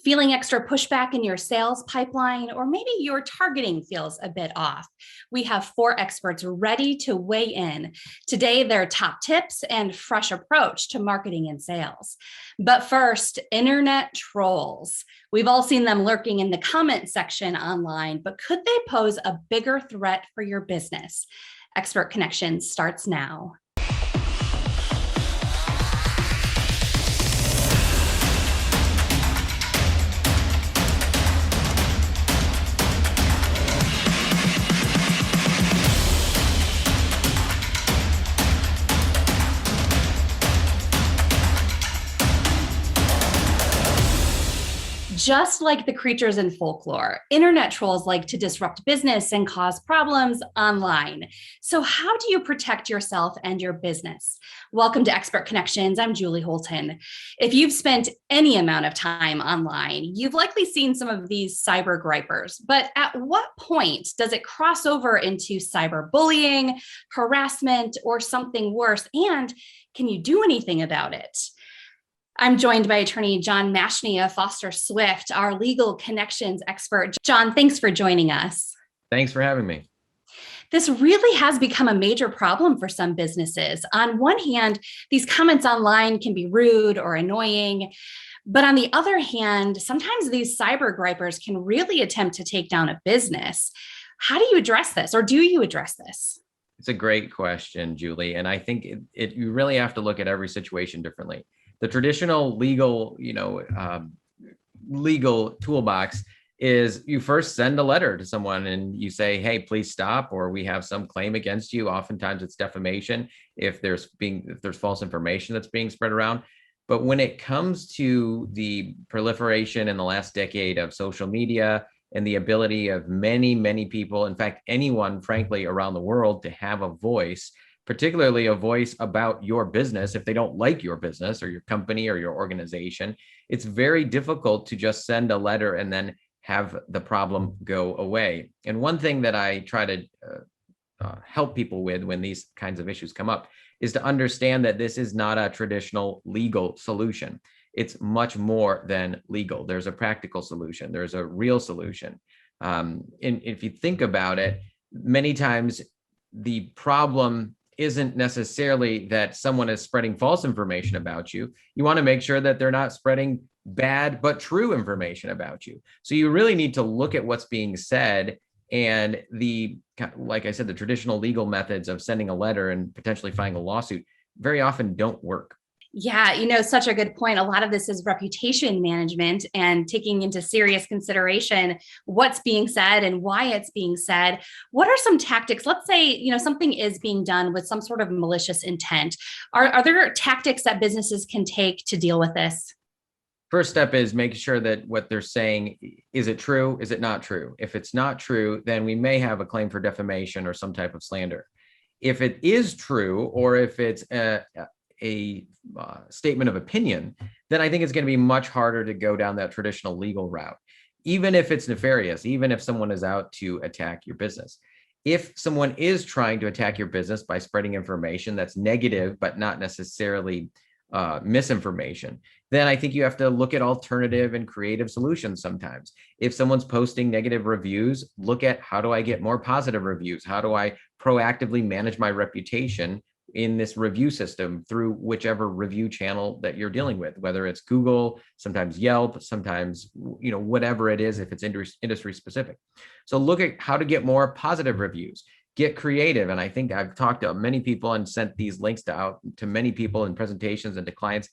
Feeling extra pushback in your sales pipeline, or maybe your targeting feels a bit off? We have 4 experts ready to weigh in. Today, their top tips and fresh approach to marketing and sales. But first, internet trolls. We've all seen them lurking in the comment section online, but could they pose a bigger threat for your business? Expert Connections starts now. Just like the creatures in folklore, internet trolls like to disrupt business and cause problems online. So how do you protect yourself and your business? Welcome to Expert Connections. I'm Julie Holton. If you've spent any amount of time online, you've likely seen some of these cyber gripers. But at what point does it cross over into cyberbullying, harassment, or something worse? And can you do anything about it? I'm joined by attorney John Mashney of Foster Swift, our Legal Connections expert. John, thanks for joining us. Thanks for having me. This really has become a major problem for some businesses. On one hand, these comments online can be rude or annoying. But on the other hand, sometimes these cyber gripers can really attempt to take down a business. How do you address this, or do you address this? It's a great question, Julie. And I think you really have to look at every situation differently. The traditional legal, legal toolbox is you first send a letter to someone and you say, hey, please stop, or we have some claim against you. Oftentimes it's defamation if there's false information that's being spread around. But when it comes to the proliferation in the last decade of social media and the ability of many, many people, in fact, anyone, frankly, around the world to have a voice, particularly a voice about your business, if they don't like your business or your company or your organization, it's very difficult to just send a letter and then have the problem go away. And one thing that I try to help people with when these kinds of issues come up is to understand that this is not a traditional legal solution. It's much more than legal. There's a practical solution. There's a real solution. And if you think about it, many times the problem isn't necessarily that someone is spreading false information about you. You want to make sure that they're not spreading bad but true information about you. So you really need to look at what's being said, and like I said, the traditional legal methods of sending a letter and potentially filing a lawsuit very often don't work. Yeah, such a good point. A lot of this is reputation management and taking into serious consideration what's being said and why it's being said. What are some tactics? Let's say, something is being done with some sort of malicious intent. Are there tactics that businesses can take to deal with this? First step is make sure that what they're saying, is it true? Is it not true? If it's not true, then we may have a claim for defamation or some type of slander. If it is true, or if it's a statement of opinion, then I think it's going to be much harder to go down that traditional legal route, even if it's nefarious, even if someone is out to attack your business. If someone is trying to attack your business by spreading information that's negative, but not necessarily misinformation, then I think you have to look at alternative and creative solutions sometimes. If someone's posting negative reviews, look at how do I get more positive reviews? How do I proactively manage my reputation in this review system through whichever review channel that you're dealing with, whether it's Google, sometimes Yelp, sometimes, whatever it is, if it's industry specific. So look at how to get more positive reviews, get creative. And I think I've talked to many people and sent these links out to many people in presentations and to clients.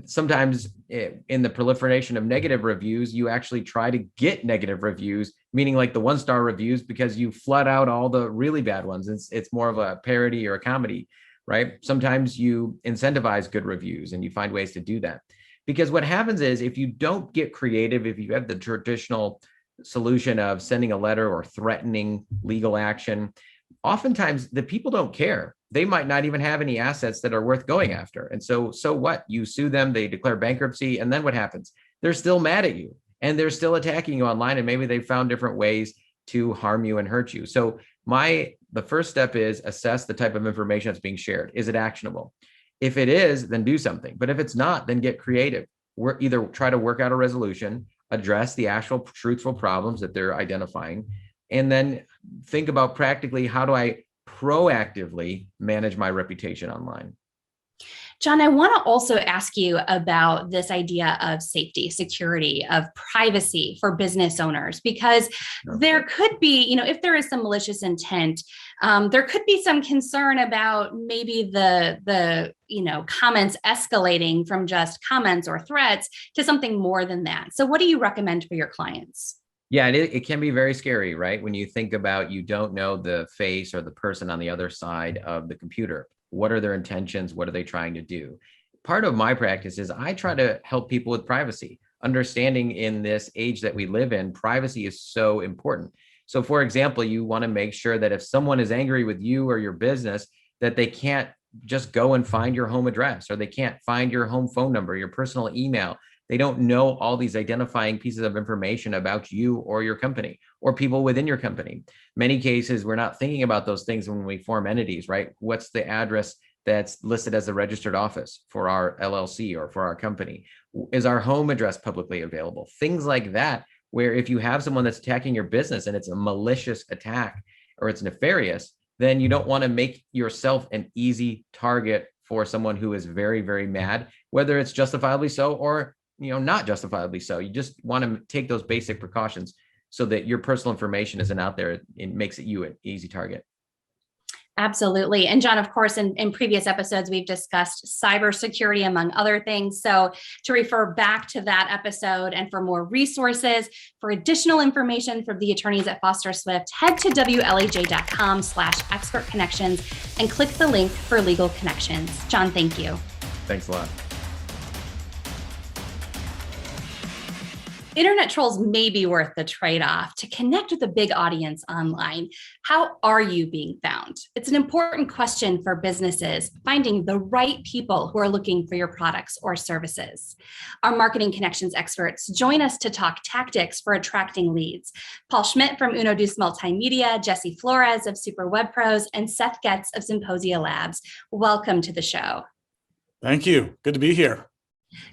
Sometimes in the proliferation of negative reviews, you actually try to get negative reviews, meaning like the 1-star reviews, because you flood out all the really bad ones. It's more of a parody or a comedy, right? Sometimes you incentivize good reviews and you find ways to do that. Because what happens is if you don't get creative, if you have the traditional solution of sending a letter or threatening legal action, oftentimes the people don't care. They might not even have any assets that are worth going after. And so what? You sue them, they declare bankruptcy, and then what happens? They're still mad at you and they're still attacking you online, and maybe they've found different ways to harm you and hurt you. So the first step is assess the type of information that's being shared. Is it actionable? If it is, then do something. But if it's not, then get creative. either try to work out a resolution, address the actual truthful problems that they're identifying, and then think about practically, how do I proactively manage my reputation online? John, I want to also ask you about this idea of safety, security, of privacy for business owners, because there could be, if there is some malicious intent, there could be some concern about maybe the comments escalating from just comments or threats to something more than that. So what do you recommend for your clients? Yeah, it can be very scary, right? When you think about, you don't know the face or the person on the other side of the computer. What are their intentions? What are they trying to do? Part of my practice is I try to help people with privacy. Understanding in this age that we live in, privacy is so important. So for example, you want to make sure that if someone is angry with you or your business, that they can't just go and find your home address, or they can't find your home phone number, your personal email. They don't know all these identifying pieces of information about you or your company or people within your company. Many cases, we're not thinking about those things when we form entities, right? What's the address that's listed as a registered office for our LLC or for our company? Is our home address publicly available? Things like that, where if you have someone that's attacking your business and it's a malicious attack or it's nefarious, then you don't want to make yourself an easy target for someone who is very, very mad, whether it's justifiably so or not justifiably so. You just want to take those basic precautions so that your personal information isn't out there. It makes it you an easy target. Absolutely. And John, of course, in previous episodes, we've discussed cybersecurity, among other things. So to refer back to that episode and for more resources, for additional information from the attorneys at Foster Swift, head to WLAJ.com/Expert Connections and click the link for Legal Connections. John, thank you. Thanks a lot. Internet trolls may be worth the trade-off to connect with a big audience online. How are you being found? It's an important question for businesses, finding the right people who are looking for your products or services. Our marketing connections experts join us to talk tactics for attracting leads. Paul Schmidt from UnoDeuce Multimedia, Jesse Flores of SuperWebPros, and Seth Getz of Symposia Labs. Welcome to the show. Thank you. Good to be here.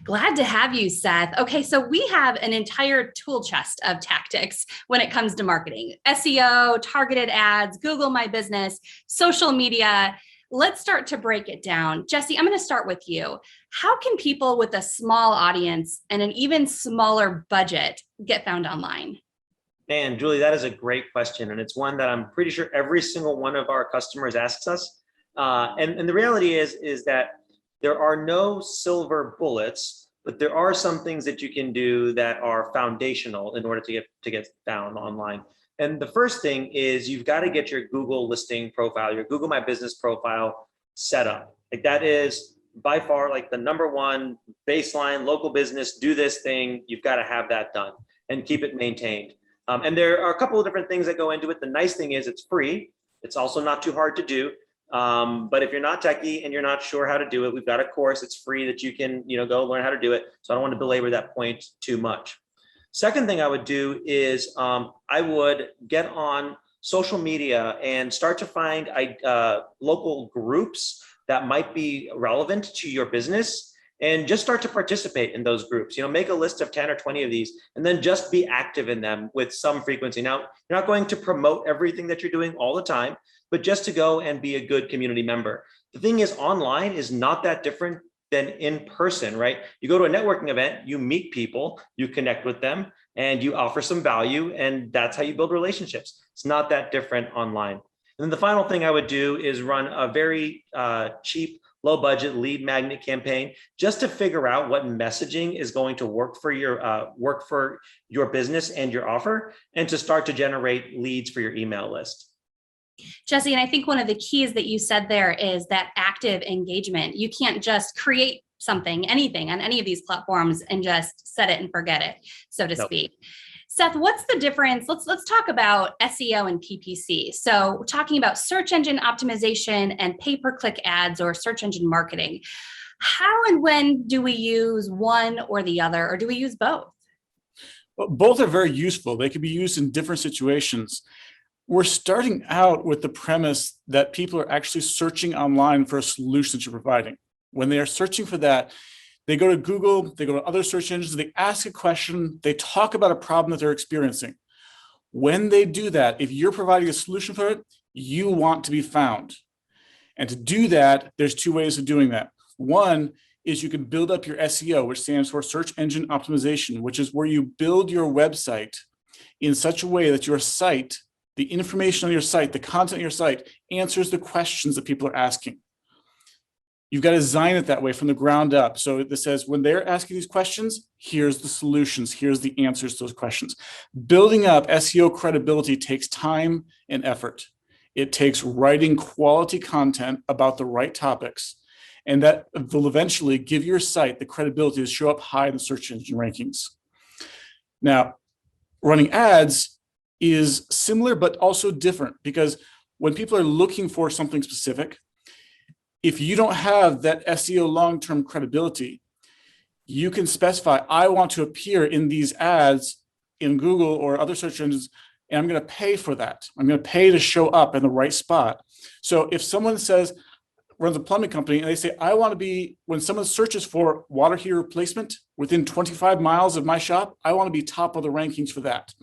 Glad to have you, Seth. Okay, so we have an entire tool chest of tactics when it comes to marketing: SEO, targeted ads, Google My Business, social media. Let's start to break it down. Jesse, I'm going to start with you. How can people with a small audience and an even smaller budget get found online? Man, Julie, that is a great question. And it's one that I'm pretty sure every single one of our customers asks us. And the reality is that there are no silver bullets, but there are some things that you can do that are foundational in order to get found online. And the first thing is you've got to get your Google listing profile, your Google My Business profile set up. Like, that is by far like the number one baseline. Local business, do this thing. You've got to have that done and keep it maintained. And there are a couple of different things that go into it. The nice thing is it's free. It's also not too hard to do. But if you're not techie and you're not sure how to do it, we've got a course. It's free that you can, go learn how to do it. So I don't want to belabor that point too much. Second thing I would do is I would get on social media and start to find local groups that might be relevant to your business, and just start to participate in those groups. Make a list of 10 or 20 of these, and then just be active in them with some frequency. Now, you're not going to promote everything that you're doing all the time, but just to go and be a good community member. The thing is, online is not that different than in person, right? You go to a networking event, you meet people, you connect with them, and you offer some value, and that's how you build relationships. It's not that different online. And then the final thing I would do is run a very cheap, low budget lead magnet campaign, just to figure out what messaging is going to work for your business and your offer, and to start to generate leads for your email list. Jesse, and I think one of the keys that you said there is that active engagement. You can't just create anything on any of these platforms and just set it and forget it, so to speak. Seth, what's the difference? Let's talk about SEO and PPC. So talking about search engine optimization and pay-per-click ads or search engine marketing. How and when do we use one or the other, or do we use both? Well, both are very useful. They can be used in different situations. We're starting out with the premise that people are actually searching online for a solution that you're providing. When they are searching for that, They go to Google, they go to other search engines, they ask a question, they talk about a problem that they're experiencing. When they do that, if you're providing a solution for it, you want to be found. And to do that, there's two ways of doing that. One is you can build up your SEO, which stands for search engine optimization, which is where you build your website in such a way that your site, the information on your site, the content on your site answers the questions that people are asking. You've got to design it that way from the ground up. So it says, when they're asking these questions, here's the solutions, here's the answers to those questions. Building up SEO credibility takes time and effort. It takes writing quality content about the right topics, and that will eventually give your site the credibility to show up high in the search engine rankings. Now, running ads is similar, but also different, because when people are looking for something specific, if you don't have that SEO long-term credibility, you can specify, I want to appear in these ads in Google or other search engines, and I'm going to pay for that. I'm going to pay to show up in the right spot. So if someone runs a plumbing company and they say, I want to be, when someone searches for water heater replacement within 25 miles of my shop, I want to be top of the rankings for that.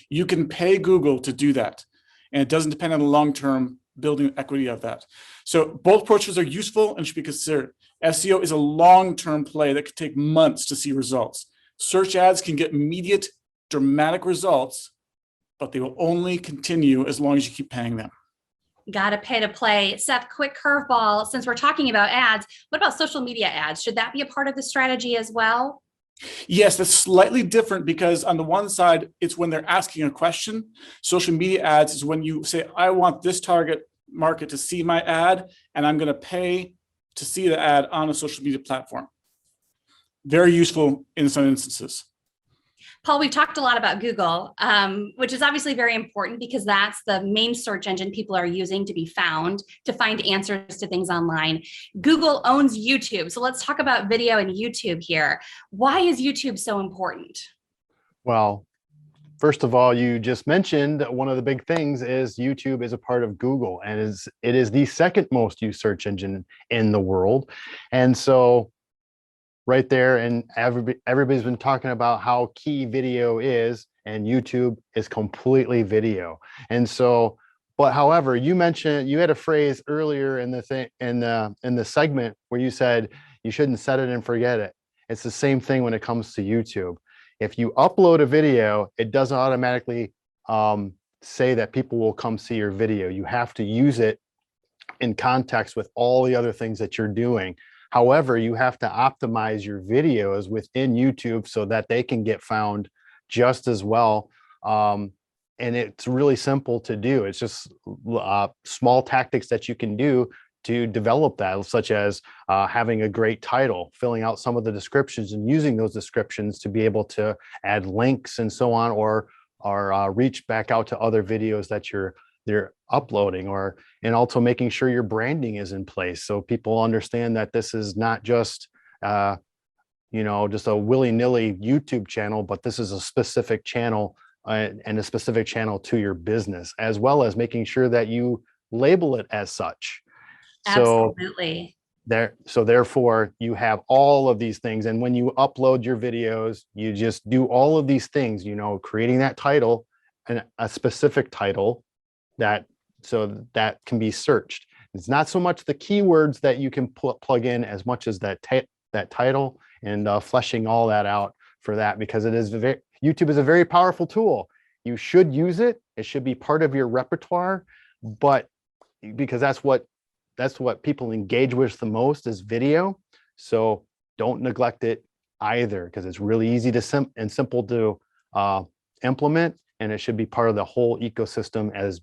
You can pay Google to do that. And it doesn't depend on the long-term building equity of that. So both approaches are useful and should be considered. SEO is a long-term play that could take months to see results. Search ads can get immediate, dramatic results, but they will only continue as long as you keep paying them. Got to pay to play. Seth, quick curveball. Since we're talking about ads, what about social media ads? Should that be a part of the strategy as well? Yes, that's slightly different, because on the one side, it's when they're asking a question. Social media ads is when you say, I want this target market to see my ad, and I'm going to pay to see the ad on a social media platform. Very useful in some instances. Paul, we've talked a lot about Google, which is obviously very important because that's the main search engine people are using to be found, to find answers to things online. Google owns YouTube. So let's talk about video and YouTube here. Why is YouTube so important? Well, first of all, you just mentioned one of the big things is YouTube is a part of Google, and it is the second most used search engine in the world. And so right there, and everybody's been talking about how key video is, and YouTube is completely video. And so, but however, you mentioned, you had a phrase earlier in the thing, in the segment where you said you shouldn't set it and forget it. It's the same thing when it comes to YouTube. If you upload a video, it doesn't automatically say that people will come see your video. You have to use it in context with all the other things that you're doing. However, you have to optimize your videos within YouTube so that they can get found just as well. And it's really simple to do. It's just small tactics that you can do to develop that, such as having a great title, filling out some of the descriptions and using those descriptions to be able to add links and so on, or reach back out to other videos that they're uploading, and also making sure your branding is in place so people understand that this is not just just a willy-nilly YouTube channel, but this is a specific channel and a specific channel to your business, as well as making sure that you label it as such. Absolutely. So therefore you have all of these things, and when you upload your videos, you just do all of these things, creating that title and a specific title so that can be searched. It's not so much the keywords that you can plug in as much as that title, and fleshing all that out for that, because YouTube is a very powerful tool. You should use it. It should be part of your repertoire, but because that's what people engage with the most is video. So don't neglect it either, because it's really easy to simple to implement, and it should be part of the whole ecosystem, as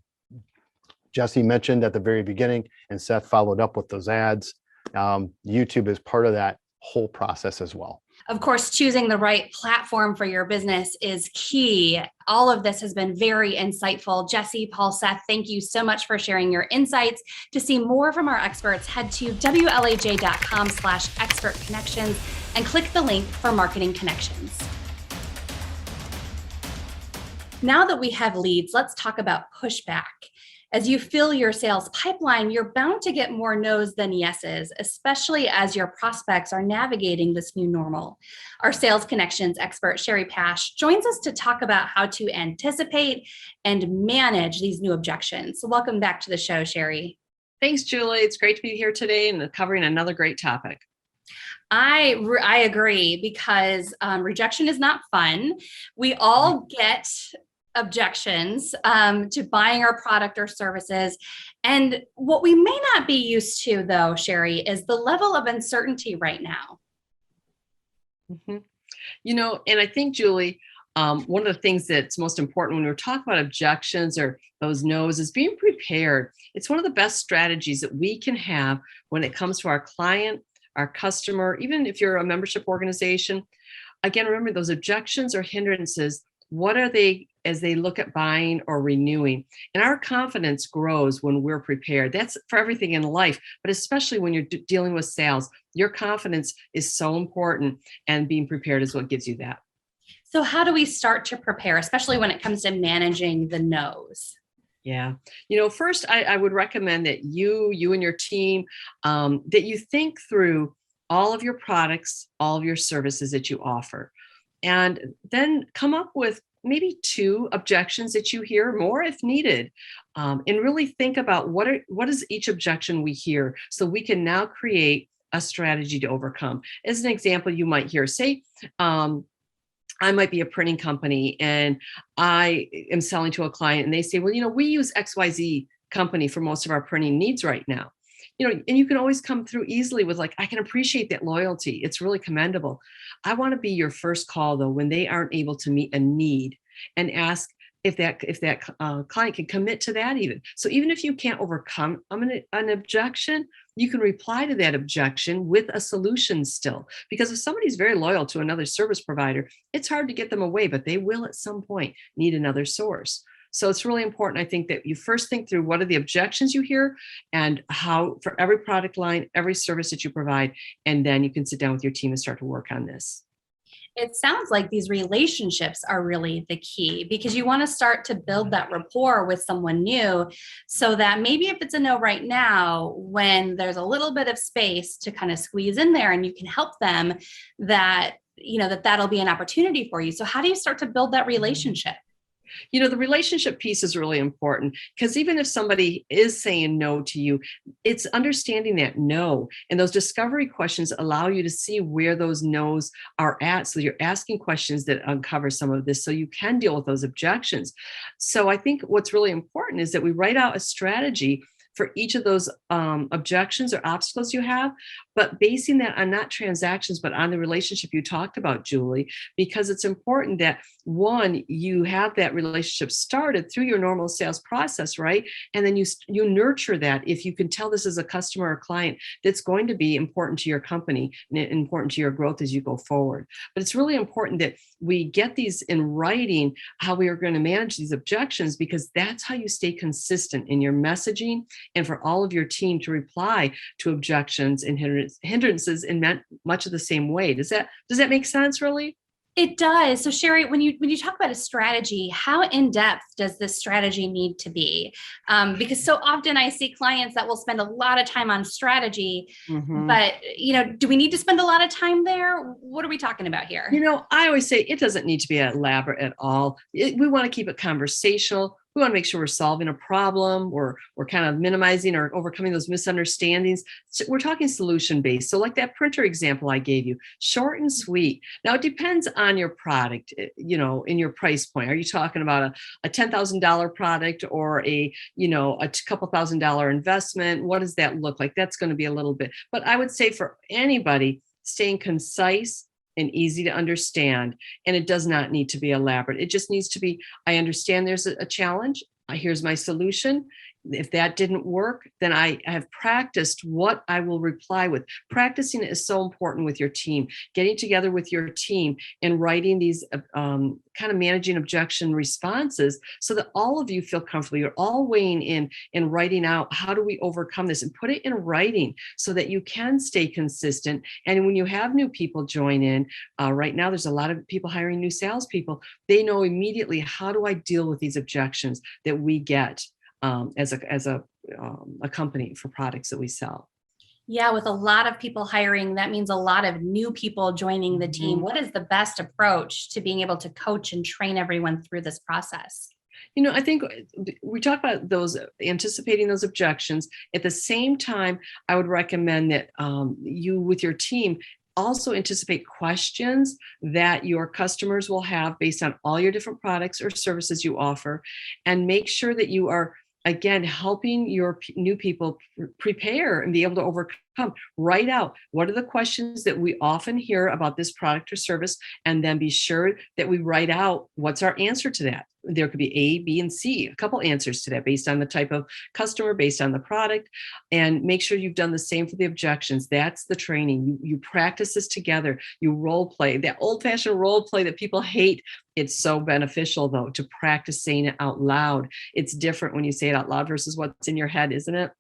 Jesse mentioned at the very beginning, and Seth followed up with those ads. YouTube is part of that whole process as well. Of course, choosing the right platform for your business is key. All of this has been very insightful. Jesse, Paul, Seth, thank you so much for sharing your insights. To see more from our experts, head to WLAJ.com/expertconnections and click the link for marketing connections. Now that we have leads, let's talk about pushback. As you fill your sales pipeline, you're bound to get more no's than yeses, especially as your prospects are navigating this new normal. Our sales connections expert, Shari Pash, joins us to talk about how to anticipate and manage these new objections. So welcome back to the show, Shari. Thanks, Julie. It's great to be here today and covering another great topic. I agree, because rejection is not fun. We all get objections to buying our product or services. And what we may not be used to, though, Shari, is the level of uncertainty right now. Mm-hmm. And I think, Julie, one of the things that's most important when we're talking about objections or those no's is being prepared. It's one of the best strategies that we can have when it comes to our client, our customer, even if you're a membership organization. Again, remember, those objections or hindrances, what are they as they look at buying or renewing? And our confidence grows when we're prepared. That's for everything in life, but especially when you're dealing with sales, your confidence is so important, and being prepared is what gives you that. So how do we start to prepare, especially when it comes to managing the no's? Yeah. First, I would recommend that you and your team, that you think through all of your products, all of your services that you offer, and then come up with maybe 2 objections that you hear, more if needed, and really think about what is each objection we hear, so we can now create a strategy to overcome. As an example, you might hear, say, I might be a printing company and I am selling to a client and they say, well, we use XYZ company for most of our printing needs right now. And you can always come through easily with like, I can appreciate that loyalty. It's really commendable. I want to be your first call, though, when they aren't able to meet a need, and ask if that client can commit to that even. So even if you can't overcome an objection, you can reply to that objection with a solution still. Because if somebody's very loyal to another service provider, it's hard to get them away, but they will at some point need another source. So it's really important, I think, that you first think through what are the objections you hear and how, for every product line, every service that you provide, and then you can sit down with your team and start to work on this. It sounds like these relationships are really the key, because you want to start to build that rapport with someone new, so that maybe if it's a no right now, when there's a little bit of space to kind of squeeze in there and you can help them, that'll be an opportunity for you. So how do you start to build that relationship? The relationship piece is really important, because even if somebody is saying no to you, it's understanding that no. And those discovery questions allow you to see where those no's are at. So you're asking questions that uncover some of this so you can deal with those objections. So I think what's really important is that we write out a strategy for each of those objections or obstacles you have, but basing that on not transactions, but on the relationship you talked about, Julie, because it's important that, one, you have that relationship started through your normal sales process, right? And then you nurture that. If you can tell this as a customer or client, that's going to be important to your company and important to your growth as you go forward. But it's really important that we get these in writing, how we are going to manage these objections, because that's how you stay consistent in your messaging, and for all of your team to reply to objections and hindrances in much of the same way. Does that make sense, really? It does. So Shari, when you talk about a strategy, how in depth does this strategy need to be? Because so often I see clients that will spend a lot of time on strategy, but do we need to spend a lot of time there? What are we talking about here? I always say it doesn't need to be elaborate at all. We want to keep it conversational. We want to make sure we're solving a problem, or we're kind of minimizing or overcoming those misunderstandings. So we're talking solution-based. So like that printer example I gave you, short and sweet. Now it depends on your product, in your price point. Are you talking about a $10,000 product or a couple $1,000 investment? What does that look like? That's going to be a little bit. But I would say for anybody, staying concise and easy to understand. And it does not need to be elaborate. It just needs to be, I understand there's a challenge. Here's my solution. If that didn't work, then I have practiced what I will reply with. Practicing it is so important with your team. Getting together with your team and writing these kind of managing objection responses so that all of you feel comfortable. You're all weighing in and writing out, how do we overcome this, and put it in writing so that you can stay consistent. And when you have new people join in, right now there's a lot of people hiring new salespeople. They know immediately, how do I deal with these objections that we get? as a company for products that we sell. Yeah, with a lot of people hiring, that means a lot of new people joining the team. What is the best approach to being able to coach and train everyone through this process? I think we talk about those, anticipating those objections. At the same time, I would recommend that you with your team also anticipate questions that your customers will have based on all your different products or services you offer, and make sure that you are, again, helping your new people prepare and be able to overcome. Write out what are the questions that we often hear about this product or service, and then be sure that we write out what's our answer to that. There could be A, B, and C, a couple answers to that based on the type of customer, based on the product, and make sure you've done the same for the objections. That's the training. You practice this together. You role play, that old-fashioned role play that people hate. It's so beneficial, though, to practice saying it out loud. It's different when you say it out loud versus what's in your head, isn't it?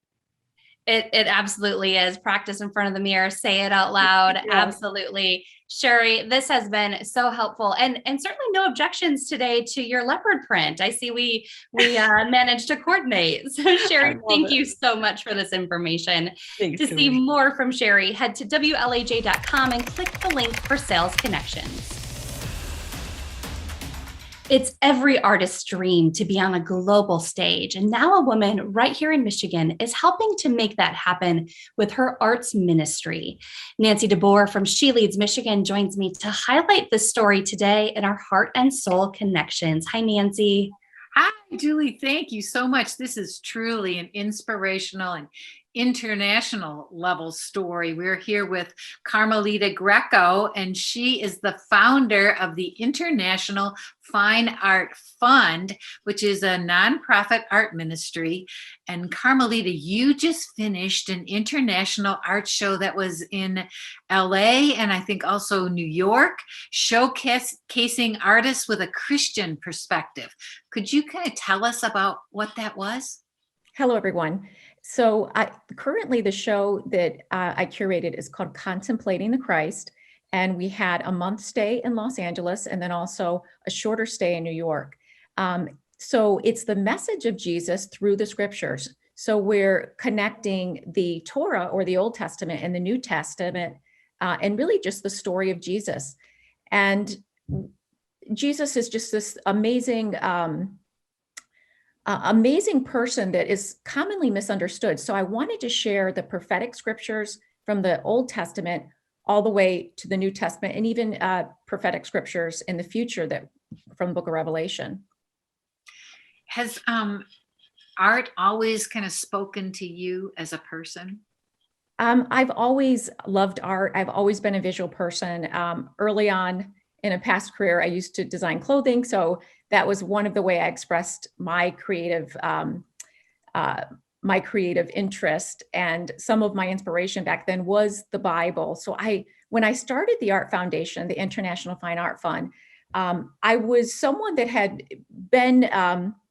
It absolutely is. Practice in front of the mirror, say it out loud. Yeah. Absolutely. Shari, this has been so helpful, and certainly no objections today to your leopard print. I see we managed to coordinate. So Shari, thank you so much for this information. Thanks, to see more from Shari, head to WLAJ.com and click the link for Sales Connections. It's every artist's dream to be on a global stage, and now a woman right here in Michigan is helping to make that happen with her arts ministry. Nancy DeBoer from She Leads Michigan joins me to highlight this story today in our Heart and Soul Connections. Hi, Nancy. Hi, Julie. Thank you so much. This is truly an inspirational and international level story. We're here with Carmelita Greco, and she is the founder of the International Fine Art Fund, which is a nonprofit art ministry. And Carmelita, you just finished an international art show that was in LA and I think also New York, showcasing artists with a Christian perspective. Could you kind of tell us about what that was? Hello, everyone. So currently the show that I curated is called Contemplating the Christ. And we had a month stay in Los Angeles and then also a shorter stay in New York. So it's the message of Jesus through the scriptures. So we're connecting the Torah or the Old Testament and the New Testament and really just the story of Jesus. And Jesus is just this amazing person that is commonly misunderstood. So I wanted to share the prophetic scriptures from the Old Testament all the way to the New Testament, and even prophetic scriptures in the future that from the book of Revelation. Has art always kind of spoken to you as a person? I've always loved art. I've always been a visual person. Early on in a past career, I used to design clothing. So that was one of the way I expressed my creative interest, and some of my inspiration back then was the Bible. So when I started the Art Foundation, the International Fine Art Fund, I was someone that had been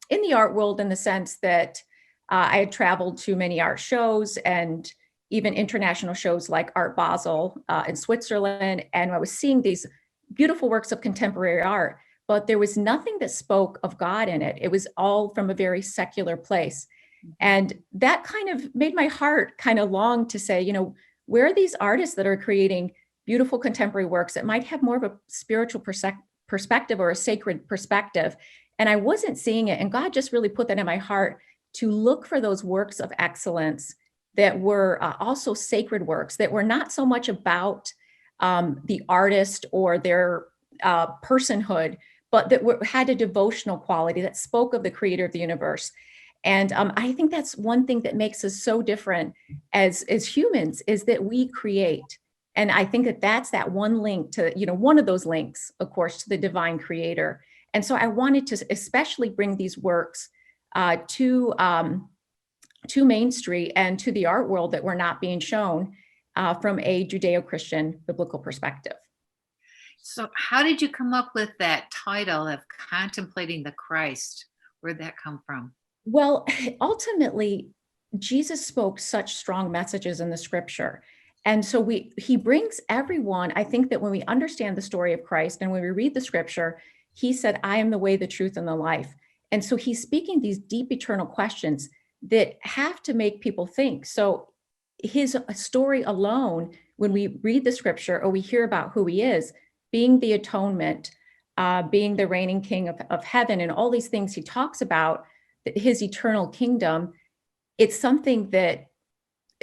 in the art world in the sense that I had traveled to many art shows and even international shows like Art Basel in Switzerland. And I was seeing these beautiful works of contemporary art, but there was nothing that spoke of God in it. It was all from a very secular place. And that kind of made my heart kind of long to say, where are these artists that are creating beautiful contemporary works that might have more of a spiritual perspective or a sacred perspective? And I wasn't seeing it. And God just really put that in my heart to look for those works of excellence that were also sacred works, that were not so much about the artist or their personhood, but that had a devotional quality that spoke of the creator of the universe. And I think that's one thing that makes us so different as humans, is that we create. And I think that's that one link to, one of those links, of course, to the divine creator. And so I wanted to especially bring these works to Main Street and to the art world that were not being shown from a Judeo-Christian biblical perspective. So how did you come up with that title of Contemplating the Christ? Where'd that come from? Well, ultimately, Jesus spoke such strong messages in the scripture. And so he brings everyone. I think that when we understand the story of Christ and when we read the scripture, he said, I am the way, the truth, and the life. And so he's speaking these deep eternal questions that have to make people think. So his story alone, when we read the scripture or we hear about who he is, being the atonement, being the reigning king of heaven, and all these things he talks about, his eternal kingdom, it's something that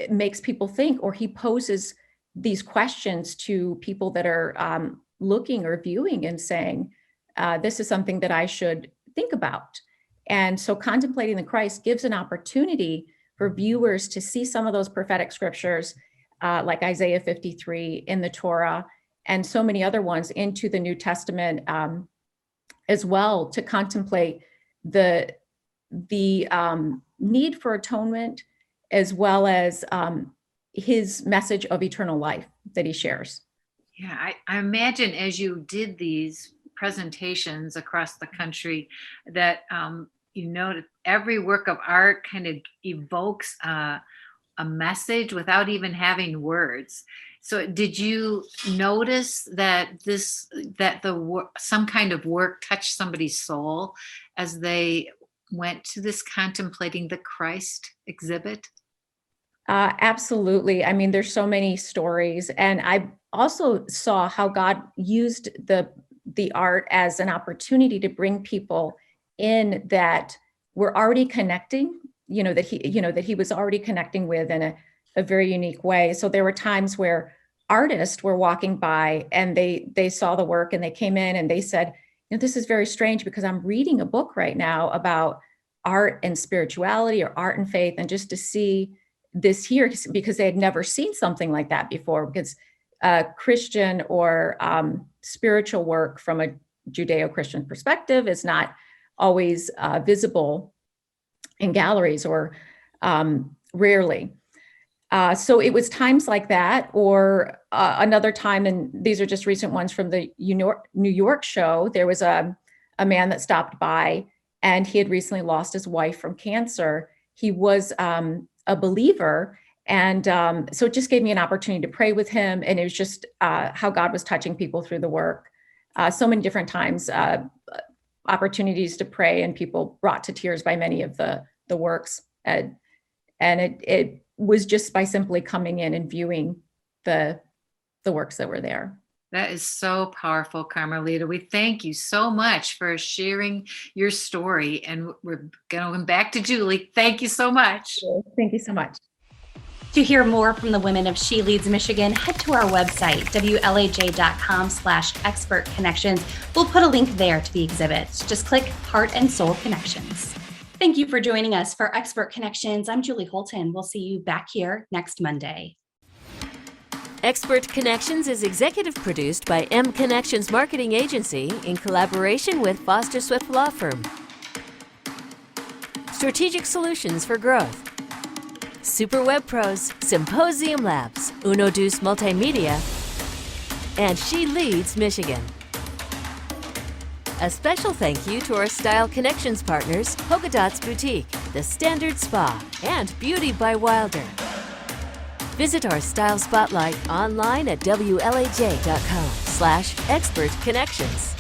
makes people think, or he poses these questions to people that are looking or viewing and saying, this is something that I should think about. And so contemplating the Christ gives an opportunity for viewers to see some of those prophetic scriptures, like Isaiah 53 in the Torah, and so many other ones into the New Testament as well, to contemplate the need for atonement, as well as his message of eternal life that he shares. Yeah, I imagine as you did these presentations across the country that, every work of art kind of evokes a message without even having words. So did you notice that some kind of work touched somebody's soul as they went to this Contemplating the Christ exhibit? Absolutely. I mean, there's so many stories, and I also saw how God used the art as an opportunity to bring people in that were already connecting, that he was already connecting with in a very unique way. So there were times where artists were walking by and they saw the work and they came in and they said, this is very strange because I'm reading a book right now about art and spirituality, or art and faith, and just to see this here, because they had never seen something like that before, because Christian or spiritual work from a Judeo-Christian perspective is not always visible in galleries, or rarely. So it was times like that, or another time, and these are just recent ones from the New York show, there was a man that stopped by, and he had recently lost his wife from cancer. He was a believer, and so it just gave me an opportunity to pray with him, and it was just how God was touching people through the work. So many different times, opportunities to pray, and people brought to tears by many of the works, and it was just by simply coming in and viewing the works that were there. That is so powerful, Carmelita. We thank you so much for sharing your story, and we're going back to Julie. Thank you so much. Thank you so much. To hear more from the women of She Leads Michigan, head to our website, WLAJ.com/Expert Connections. We'll put a link there to the exhibits. Just click Heart and Soul Connections. Thank you for joining us for Expert Connections. I'm Julie Holton. We'll see you back here next Monday. Expert Connections is executive produced by mConnexions Marketing Agency in collaboration with Foster Swift Law Firm. Strategic Solutions for Growth. SuperWebPros, Symposia Labs, UnoDeuce Multimedia, and She Leads Michigan. A special thank you to our Style Connections partners, Polka Dots Boutique, The Standard Spa, and Beauty by Wilder. Visit our Style Spotlight online at WLAJ.com/Expert Connections.